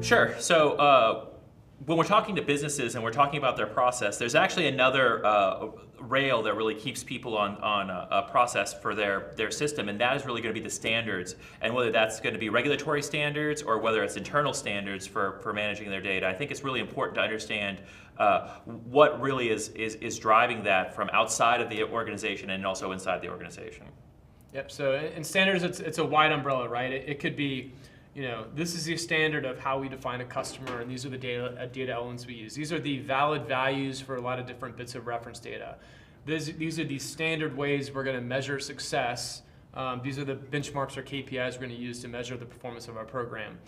Sure. So when we're talking to businesses and we're talking about their process, there's actually another rail that really keeps people on a process for their system, and that is really going to be the standards, and whether that's going to be regulatory standards or whether it's internal standards for managing their data. I think it's really important to understand what really is driving that from outside of the organization and also inside the organization. Yep, so in standards, it's a wide umbrella, right? It could be, this is the standard of how we define a customer, and these are the data elements we use. These are the valid values for a lot of different bits of reference data. These are the standard ways we're going to measure success. These are the benchmarks or KPIs we're going to use to measure the performance of our program.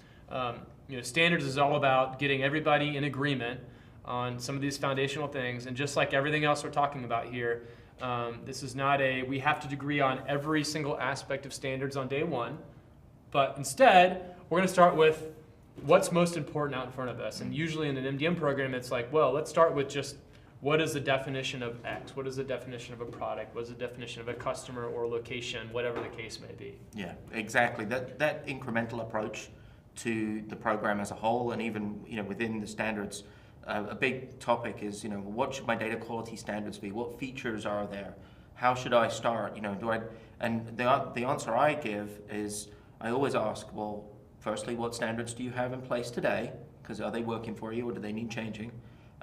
Standards is all about getting everybody in agreement on some of these foundational things, and just like everything else we're talking about here, this is not we have to agree on every single aspect of standards on day one, but instead, we're going to start with what's most important out in front of us. And usually in an MDM program, it's like, well, let's start with just what is the definition of X? What is the definition of a product? What is the definition of a customer or location, whatever the case may be? Yeah, exactly. That incremental approach to the program as a whole, and even within the standards, a big topic is what should my data quality standards be? What features are there? How should I start? And the answer I give is I always ask, well, firstly, what standards do you have in place today? Because are they working for you, or do they need changing?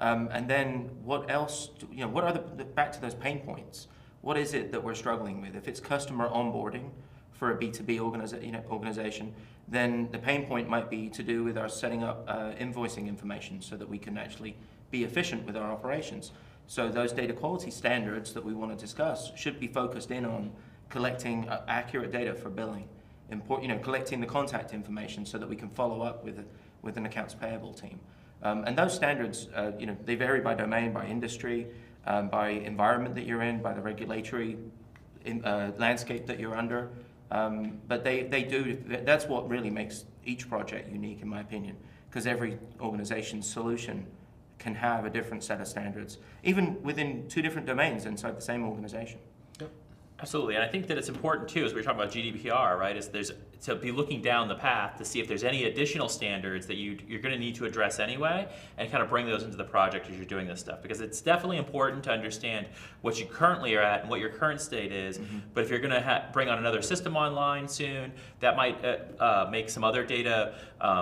And then what else? What are back to those pain points? What is it that we're struggling with? If it's customer onboarding for a B2B organization, then the pain point might be to do with our setting up invoicing information so that we can actually be efficient with our operations. So those data quality standards that we want to discuss should be focused in on collecting accurate data for billing, collecting the contact information so that we can follow up with an accounts payable team. And those standards, they vary by domain, by industry, by environment that you're in, by the regulatory landscape that you're under. But they do, that's what really makes each project unique, in my opinion, because every organization's solution can have a different set of standards, even within two different domains inside the same organization. Yep. Absolutely, and I think that it's important too, as we were talking about GDPR, right, is to be looking down the path to see if there's any additional standards that you're going to need to address anyway, and kind of bring those into the project as you're doing this stuff, because it's definitely important to understand what you currently are at and what your current state is. Mm-hmm. But if you're going to bring on another system online soon, that might make some other data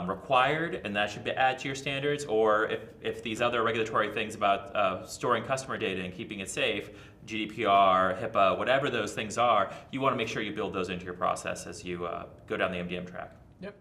required, and that should be add to your standards. Or if these other regulatory things about storing customer data and keeping it safe, GDPR, HIPAA, whatever those things are, you want to make sure you build those into your process as you go down the MDM track. Yep.